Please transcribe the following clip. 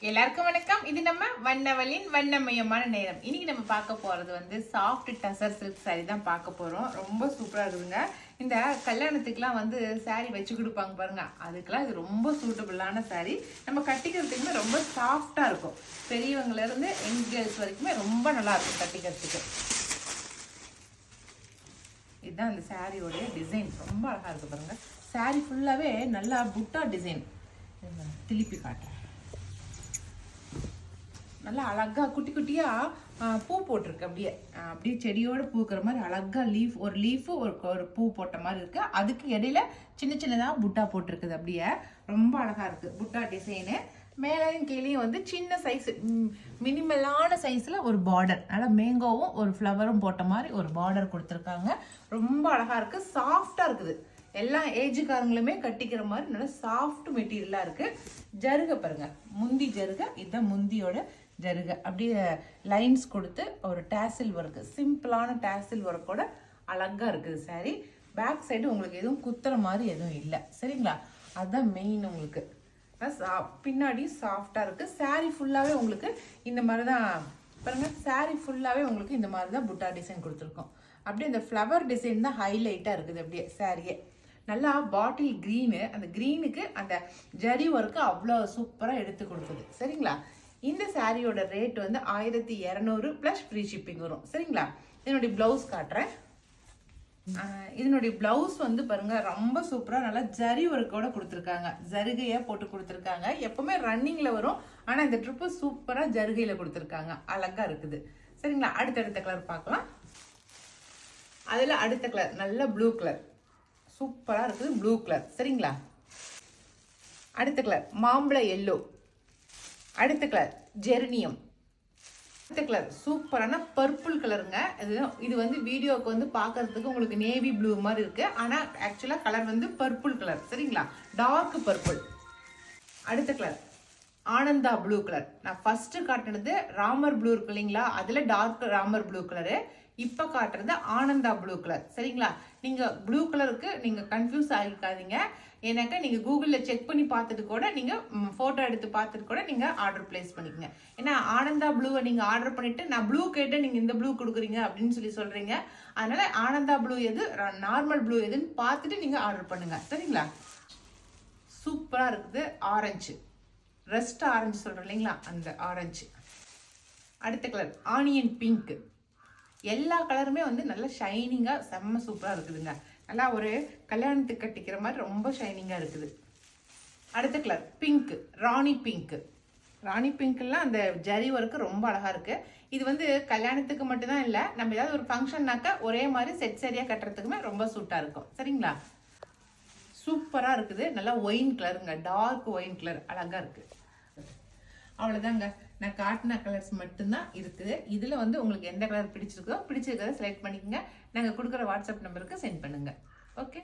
எல்லாருக்கும் வணக்கம். இது நம்ம வண்ணவளின் வண்ணமயமான நேரம். இன்னைக்கு நம்ம பார்க்க போறது வந்து சாஃப்ட் டசர் சில்க் சாரி தான் பார்க்க போறோம். ரொம்ப சூப்பரா இருக்குதுங்க. இந்த கல்யாணத்துக்குலாம் வந்து சாரி வச்சு கொடுப்பாங்க பாருங்க, அதுக்கெல்லாம் இது ரொம்ப சூட்டபிளான சாரி. நம்ம கட்டிக்கிறதுக்குமே ரொம்ப சாஃப்டா இருக்கும். பெரியவங்கல இருந்து யங் கேர்ள்ஸ் வரைக்குமே ரொம்ப நல்லா இருக்கும் கட்டிக்கிறதுக்கு. இதுதான் இந்த சாரியோட டிசைன். ரொம்ப அழகா இருக்கு பாருங்க. சாரி ஃபுல்லாவே நல்லா புட்டா டிசைன். திருப்பி காட்டுறேன். நல்லா அழகா குட்டி குட்டியா பூ போட்டிருக்கு. அப்படியே செடியோட பூக்கிற மாதிரி அழகா ஒரு லீஃப் ஒரு பூ போட்ட மாதிரி இருக்கு. அதுக்கு இடையில சின்ன சின்னதா புட்டா போட்டிருக்குது. அப்படியே ரொம்ப அழகா இருக்கு புட்டா டிசைனு. மேலையும் கீழேயும் வந்து சின்ன சைஸ் மினிமலான சைஸ்ல ஒரு பார்டர், நல்லா மேங்கோவும் ஒரு ஃப்ளவரும் போட்ட மாதிரி ஒரு பார்டர் கொடுத்துருக்காங்க. ரொம்ப அழகா இருக்கு, சாஃப்டா இருக்குது. எல்லா ஏஜுக்காரங்களுமே கட்டிக்கிற மாதிரி நல்ல சாஃப்ட் மெட்டீரியலா இருக்கு. ஜருகை பாருங்க, முந்தி ஜருகை. இதுதான் முந்தியோட ஜருகை. அப்படியே லைன்ஸ் கொடுத்து ஒரு டேசில் ஒர்க்கு, சிம்பிளான டேசில் ஒர்க்கோட அழகா இருக்குது சாரி. பேக் சைடு உங்களுக்கு எதுவும் குத்துற மாதிரி எதுவும் இல்லை, சரிங்களா? அதுதான் மெயின். உங்களுக்கு பின்னாடி சாஃப்டா இருக்கு. சாரி ஃபுல்லாவே உங்களுக்கு இந்த மாதிரி தான் பாருங்க. சாரி ஃபுல்லாவே உங்களுக்கு இந்த மாதிரி தான் புட்டா டிசைன் கொடுத்துருக்கோம். அப்படியே இந்த ஃப்ளவர் டிசைன் தான் ஹைலைட்டா இருக்குது. அப்படியே சாரியே நல்லா பாட்டில் க்ரீனு. அந்த க்ரீனுக்கு அந்த ஜரி ஒர்க்கு அவ்வளோ சூப்பராக எடுத்து கொடுக்குது, சரிங்களா? இந்த சாரியோட ரேட் வந்து 1200 ப்ளஸ் ஃப்ரீ ஷிப்பிங் வரும், சரிங்களா? இதனுடைய ப்ளவுஸ் காட்டுறேன். இதனுடைய ப்ளவுஸ் வந்து பாருங்க ரொம்ப சூப்பராக நல்லா ஜரி ஒர்க்கோட கொடுத்துருக்காங்க. ஜருகையா போட்டு கொடுத்துருக்காங்க. எப்பவுமே ரன்னிங்ல வரும், ஆனால் இந்த ட்ரிப்பு சூப்பராக ஜருகையில கொடுத்துருக்காங்க. அழகா இருக்குது, சரிங்களா? அடுத்தடுத்த கலர் பார்க்கலாம். அதில் அடுத்த கலர் நல்ல ப்ளூ கலர், சூப்பராக இருக்குது ப்ளூ கலர், சரிங்களா? அடுத்த கலர் மாம்பழ எல்லோ. அடுத்த கலர் ஜெர்னியம். அடுத்த கலர் சூப்பரான பர்பிள் கலருங்க. இது வந்து வீடியோக்கு வந்து பார்க்கறதுக்கு உங்களுக்கு நேவி ப்ளூ மாதிரி இருக்கு, ஆனால் ஆக்சுவலாக கலர் வந்து பர்பிள் கலர், சரிங்களா? Dark purple. அடுத்த கலர் ஆனந்தா ப்ளூ கலர். நான் ஃபர்ஸ்ட் காட்டுனது ராமர் ப்ளூ இருக்கு இல்லைங்களா, அதுல டார்க் ராமர் ப்ளூ கலரு. இப்ப காட்டுறது ஆனந்தா ப்ளூ கலர், சரிங்களா? நீங்க ப்ளூ கலருக்கு நீங்க கன்ஃபியூஸ் ஆகிக்காதீங்க. ஏன்னாக்கா நீங்க கூகுள்ல செக் பண்ணி பார்த்துட்டு கூட, நீங்க போட்டோ எடுத்து பார்த்துட்டு கூட நீங்க ஆர்டர் பிளேஸ் பண்ணிக்கங்க. ஏன்னா ஆனந்தா ப்ளூவை நீங்க ஆர்டர் பண்ணிட்டு நான் ப்ளூ கேட்டு நீங்க இந்த ப்ளூ கொடுக்குறீங்க அப்படின்னு சொல்றீங்க. அதனால ஆனந்தா ப்ளூ எது, நார்மல் ப்ளூ எதுன்னு பார்த்துட்டு நீங்க ஆர்டர் பண்ணுங்க, சரிங்களா? சூப்பரா இருக்குது ஆரஞ்சு, ரெஸ்ட் ஆரஞ்சு சொல்றோம் இல்லைங்களா, அந்த ஆரஞ்சு. அடுத்த கலர் ஆனியன் பிங்க். எல்லா கலருமே வந்து நல்ல ஷைனிங்கா செம்ம சூப்பரா இருக்குதுங்க. நல்லா ஒரு கல்யாணத்துக்கு கட்டிக்கிற மாதிரி ரொம்ப ஷைனிங்கா இருக்குது. அடுத்த கலர் பிங்க், ராணி பிங்க். ராணி பிங்க்லாம் அந்த ஜரி ஒர்க்கு ரொம்ப அழகா இருக்கு. இது வந்து கல்யாணத்துக்கு மட்டும்தான் இல்லை, நம்ம ஏதாவது ஒரு ஃபங்க்ஷன்னாக்கா ஒரே மாதிரி செட் சரியா கட்டுறதுக்குமே ரொம்ப சூட்டா இருக்கும், சரிங்களா? சூப்பரா இருக்குது. நல்லா ஒயின் கலருங்க, டார்க் ஒயின் கலர் அழகா இருக்கு. அவ்வளவுதாங்க, நான் காட்டின கலர்ஸ் மட்டும்தான் இருக்குது. இதுல வந்து உங்களுக்கு எந்த கலர் பிடிச்சிருக்கிறத செலக்ட் பண்ணிக்கோங்க. நாங்க கொடுக்குற வாட்ஸ்அப் நம்பருக்கு சென்ட் பண்ணுங்க. ஓகே.